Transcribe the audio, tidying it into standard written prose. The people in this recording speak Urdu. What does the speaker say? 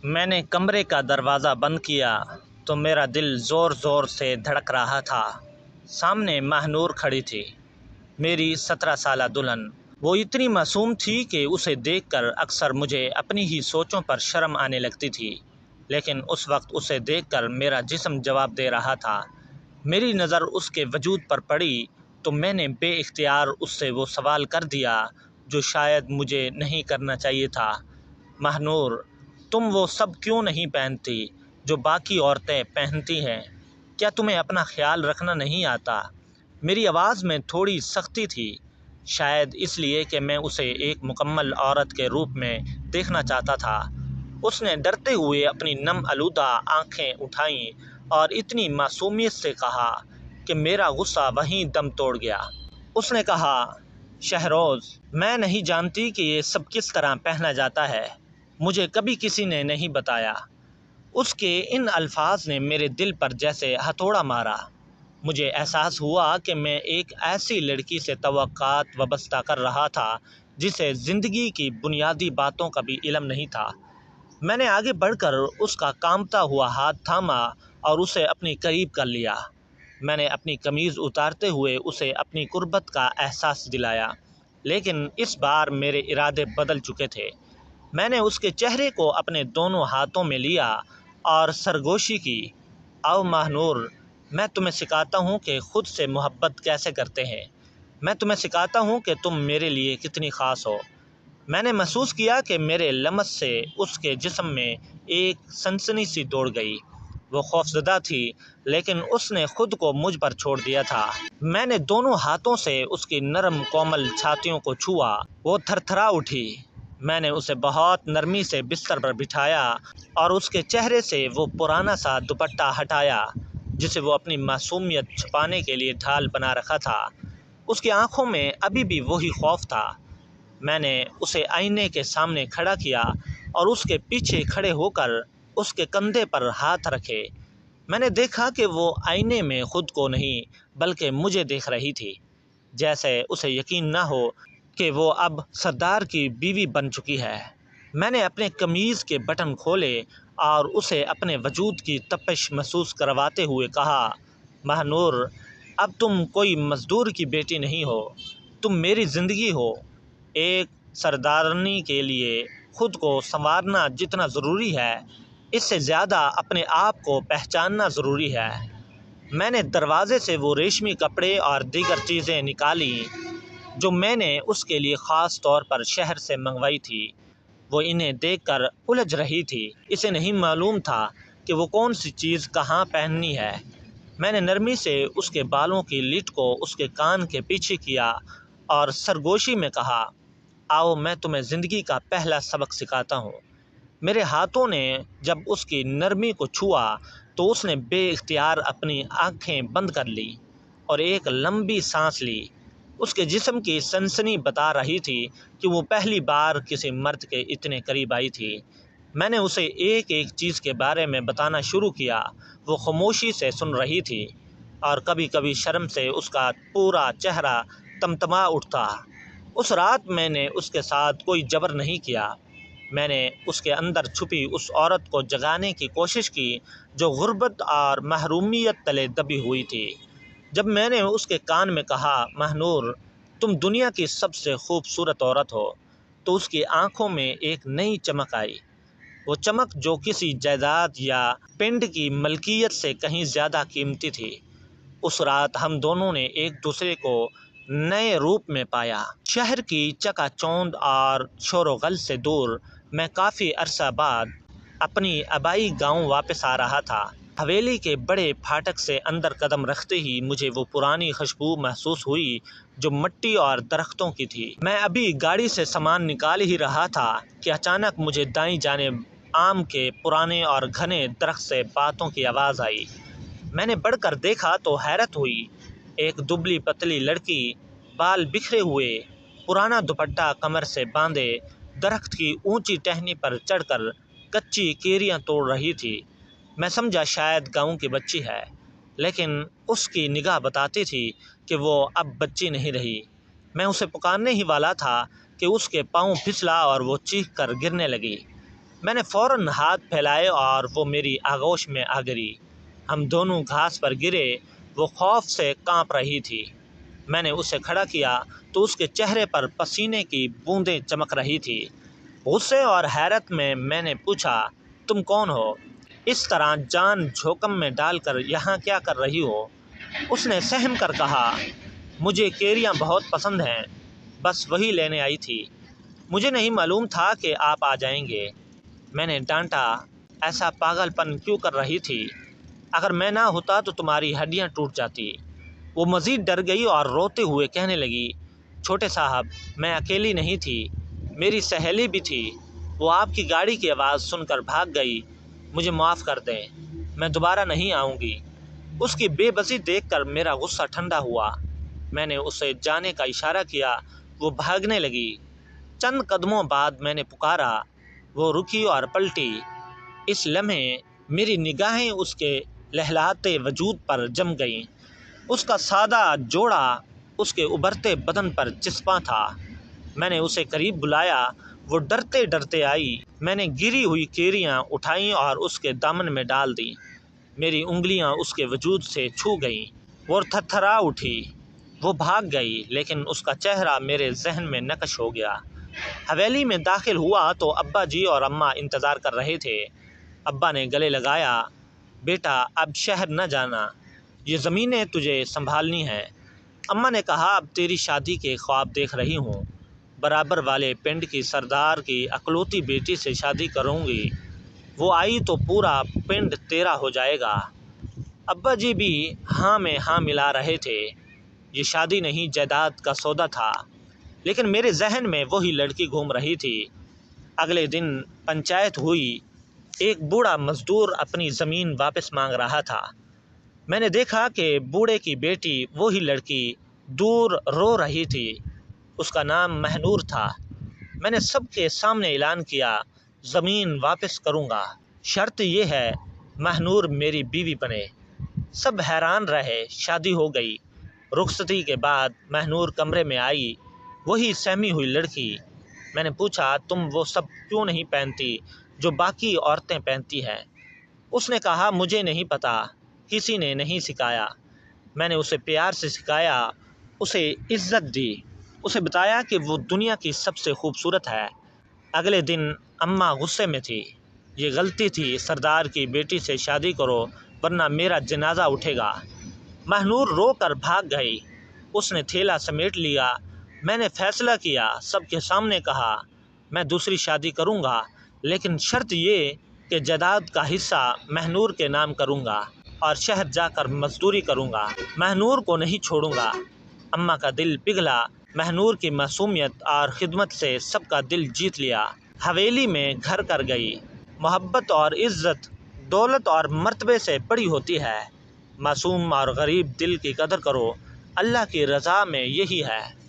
میں نے کمرے کا دروازہ بند کیا تو میرا دل زور زور سے دھڑک رہا تھا۔ سامنے ماہ نور کھڑی تھی، میری 17 سالہ دلہن۔ وہ اتنی معصوم تھی کہ اسے دیکھ کر اکثر مجھے اپنی ہی سوچوں پر شرم آنے لگتی تھی، لیکن اس وقت اسے دیکھ کر میرا جسم جواب دے رہا تھا۔ میری نظر اس کے وجود پر پڑی تو میں نے بے اختیار اس سے وہ سوال کر دیا جو شاید مجھے نہیں کرنا چاہیے تھا۔ ماہ نور، تم وہ سب کیوں نہیں پہنتی جو باقی عورتیں پہنتی ہیں؟ کیا تمہیں اپنا خیال رکھنا نہیں آتا؟ میری آواز میں تھوڑی سختی تھی، شاید اس لیے کہ میں اسے ایک مکمل عورت کے روپ میں دیکھنا چاہتا تھا۔ اس نے ڈرتے ہوئے اپنی نم آلودہ آنکھیں اٹھائیں اور اتنی معصومیت سے کہا کہ میرا غصہ وہیں دم توڑ گیا۔ اس نے کہا، شہروز، میں نہیں جانتی کہ یہ سب کس طرح پہنا جاتا ہے، مجھے کبھی کسی نے نہیں بتایا۔ اس کے ان الفاظ نے میرے دل پر جیسے ہتھوڑا مارا۔ مجھے احساس ہوا کہ میں ایک ایسی لڑکی سے توقعات وابستہ کر رہا تھا جسے زندگی کی بنیادی باتوں کا بھی علم نہیں تھا۔ میں نے آگے بڑھ کر اس کا کانپتا ہوا ہاتھ تھاما اور اسے اپنی قریب کر لیا۔ میں نے اپنی قمیض اتارتے ہوئے اسے اپنی قربت کا احساس دلایا، لیکن اس بار میرے ارادے بدل چکے تھے۔ میں نے اس کے چہرے کو اپنے دونوں ہاتھوں میں لیا اور سرگوشی کی۔ آؤ ماہ نور، میں تمہیں سکھاتا ہوں کہ خود سے محبت کیسے کرتے ہیں۔ میں تمہیں سکھاتا ہوں کہ تم میرے لیے کتنی خاص ہو۔ میں نے محسوس کیا کہ میرے لمس سے اس کے جسم میں ایک سنسنی سی دوڑ گئی۔ وہ خوفزدہ تھی، لیکن اس نے خود کو مجھ پر چھوڑ دیا تھا۔ میں نے دونوں ہاتھوں سے اس کی نرم کومل چھاتیوں کو چھوا۔ وہ تھر تھرا اٹھی۔ میں نے اسے بہت نرمی سے بستر پر بٹھایا اور اس کے چہرے سے وہ پرانا سا دوپٹہ ہٹایا جسے وہ اپنی معصومیت چھپانے کے لیے ڈھال بنا رکھا تھا۔ اس کی آنکھوں میں ابھی بھی وہی خوف تھا۔ میں نے اسے آئینے کے سامنے کھڑا کیا اور اس کے پیچھے کھڑے ہو کر اس کے کندھے پر ہاتھ رکھے۔ میں نے دیکھا کہ وہ آئینے میں خود کو نہیں بلکہ مجھے دیکھ رہی تھی، جیسے اسے یقین نہ ہو کہ وہ اب سردار کی بیوی بن چکی ہے۔ میں نے اپنے قمیض کے بٹن کھولے اور اسے اپنے وجود کی تپش محسوس کرواتے ہوئے کہا، ماہ نور، اب تم کوئی مزدور کی بیٹی نہیں ہو، تم میری زندگی ہو۔ ایک سردارنی کے لیے خود کو سنوارنا جتنا ضروری ہے، اس سے زیادہ اپنے آپ کو پہچاننا ضروری ہے۔ میں نے دروازے سے وہ ریشمی کپڑے اور دیگر چیزیں نکالیں جو میں نے اس کے لیے خاص طور پر شہر سے منگوائی تھی۔ وہ انہیں دیکھ کر الجھ رہی تھی۔ اسے نہیں معلوم تھا کہ وہ کون سی چیز کہاں پہننی ہے۔ میں نے نرمی سے اس کے بالوں کی لٹ کو اس کے کان کے پیچھے کیا اور سرگوشی میں کہا، آؤ میں تمہیں زندگی کا پہلا سبق سکھاتا ہوں۔ میرے ہاتھوں نے جب اس کی نرمی کو چھوا تو اس نے بے اختیار اپنی آنکھیں بند کر لی اور ایک لمبی سانس لی۔ اس کے جسم کی سنسنی بتا رہی تھی کہ وہ پہلی بار کسی مرد کے اتنے قریب آئی تھی۔ میں نے اسے ایک ایک چیز کے بارے میں بتانا شروع کیا۔ وہ خاموشی سے سن رہی تھی اور کبھی کبھی شرم سے اس کا پورا چہرہ تمتما اٹھتا۔ اس رات میں نے اس کے ساتھ کوئی جبر نہیں کیا۔ میں نے اس کے اندر چھپی اس عورت کو جگانے کی کوشش کی جو غربت اور محرومیت تلے دبی ہوئی تھی۔ جب میں نے اس کے کان میں کہا، ماہ نور، تم دنیا کی سب سے خوبصورت عورت ہو، تو اس کی آنکھوں میں ایک نئی چمک آئی۔ وہ چمک جو کسی جائیداد یا پنڈ کی ملکیت سے کہیں زیادہ قیمتی تھی۔ اس رات ہم دونوں نے ایک دوسرے کو نئے روپ میں پایا۔ شہر کی چکا چوند اور شور و غل سے دور میں کافی عرصہ بعد اپنی آبائی گاؤں واپس آ رہا تھا۔ حویلی کے بڑے پھاٹک سے اندر قدم رکھتے ہی مجھے وہ پرانی خوشبو محسوس ہوئی جو مٹی اور درختوں کی تھی۔ میں ابھی گاڑی سے سامان نکال ہی رہا تھا کہ اچانک مجھے دائیں جانب آم کے پرانے اور گھنے درخت سے باتوں کی آواز آئی۔ میں نے بڑھ کر دیکھا تو حیرت ہوئی۔ ایک دبلی پتلی لڑکی، بال بکھرے ہوئے، پرانا دوپٹہ کمر سے باندھے، درخت کی اونچی ٹہنی پر چڑھ کر کچی کیریاں توڑ رہی تھی۔ میں سمجھا شاید گاؤں کی بچی ہے، لیکن اس کی نگاہ بتاتی تھی کہ وہ اب بچی نہیں رہی۔ میں اسے پکارنے ہی والا تھا کہ اس کے پاؤں پھسلا اور وہ چیخ کر گرنے لگی۔ میں نے فوراً ہاتھ پھیلائے اور وہ میری آغوش میں آ گری۔ ہم دونوں گھاس پر گرے۔ وہ خوف سے کانپ رہی تھی۔ میں نے اسے کھڑا کیا تو اس کے چہرے پر پسینے کی بوندیں چمک رہی تھی۔ غصے اور حیرت میں نے پوچھا، تم کون ہو؟ اس طرح جان جھوکم میں ڈال کر یہاں کیا کر رہی ہو؟ اس نے سہم کر کہا، مجھے کیریاں بہت پسند ہیں، بس وہی لینے آئی تھی۔ مجھے نہیں معلوم تھا کہ آپ آ جائیں گے۔ میں نے ڈانٹا، ایسا پاگل پن کیوں کر رہی تھی؟ اگر میں نہ ہوتا تو تمہاری ہڈیاں ٹوٹ جاتی۔ وہ مزید ڈر گئی اور روتے ہوئے کہنے لگی، چھوٹے صاحب، میں اکیلی نہیں تھی، میری سہیلی بھی تھی۔ وہ آپ کی گاڑی کی آواز سن کر بھاگ گئی۔ مجھے معاف کر دیں، میں دوبارہ نہیں آؤں گی۔ اس کی بے بسی دیکھ کر میرا غصہ ٹھنڈا ہوا۔ میں نے اسے جانے کا اشارہ کیا۔ وہ بھاگنے لگی۔ چند قدموں بعد میں نے پکارا۔ وہ رکی اور پلٹی۔ اس لمحے میری نگاہیں اس کے لہلاتے وجود پر جم گئیں۔ اس کا سادہ جوڑا اس کے ابھرتے بدن پر چسپاں تھا۔ میں نے اسے قریب بلایا۔ وہ ڈرتے ڈرتے آئی۔ میں نے گری ہوئی کیریاں اٹھائیں اور اس کے دامن میں ڈال دیں۔ میری انگلیاں اس کے وجود سے چھو گئیں۔ وہ تھرتھرا اٹھی۔ وہ بھاگ گئی، لیکن اس کا چہرہ میرے ذہن میں نقش ہو گیا۔ حویلی میں داخل ہوا تو ابا جی اور اماں انتظار کر رہے تھے۔ ابا نے گلے لگایا، بیٹا اب شہر نہ جانا، یہ زمینیں تجھے سنبھالنی ہیں۔ اماں نے کہا، اب تیری شادی کے خواب دیکھ رہی ہوں، برابر والے پنڈ کی سردار کی اکلوتی بیٹی سے شادی کروں گی۔ وہ آئی تو پورا پنڈ تیرا ہو جائے گا۔ ابا جی بھی ہاں میں ہاں ملا رہے تھے۔ یہ شادی نہیں، جائیداد کا سودا تھا، لیکن میرے ذہن میں وہی لڑکی گھوم رہی تھی۔ اگلے دن پنچایت ہوئی۔ ایک بوڑھا مزدور اپنی زمین واپس مانگ رہا تھا۔ میں نے دیکھا کہ بوڑھے کی بیٹی، وہی لڑکی، دور رو رہی تھی۔ اس کا نام مہنور تھا۔ میں نے سب کے سامنے اعلان کیا، زمین واپس کروں گا، شرط یہ ہے مہنور میری بیوی بنے۔ سب حیران رہے۔ شادی ہو گئی۔ رخصتی کے بعد مہنور کمرے میں آئی، وہی سہمی ہوئی لڑکی۔ میں نے پوچھا، تم وہ سب کیوں نہیں پہنتی جو باقی عورتیں پہنتی ہیں؟ اس نے کہا، مجھے نہیں پتہ، کسی نے نہیں سکھایا۔ میں نے اسے پیار سے سکھایا، اسے عزت دی، اسے بتایا کہ وہ دنیا کی سب سے خوبصورت ہے۔ اگلے دن اماں غصے میں تھی۔ یہ غلطی تھی، سردار کی بیٹی سے شادی کرو ورنہ میرا جنازہ اٹھے گا۔ مہنور رو کر بھاگ گئی۔ اس نے تھیلا سمیٹ لیا۔ میں نے فیصلہ کیا، سب کے سامنے کہا، میں دوسری شادی کروں گا، لیکن شرط یہ کہ جائیداد کا حصہ مہنور کے نام کروں گا اور شہر جا کر مزدوری کروں گا، مہنور کو نہیں چھوڑوں گا۔ اماں کا دل پگھلا۔ مہنور کی معصومیت اور خدمت سے سب کا دل جیت لیا۔ حویلی میں گھر کر گئی۔ محبت اور عزت دولت اور مرتبے سے بڑی ہوتی ہے۔ معصوم اور غریب دل کی قدر کرو، اللہ کی رضا میں یہی ہے۔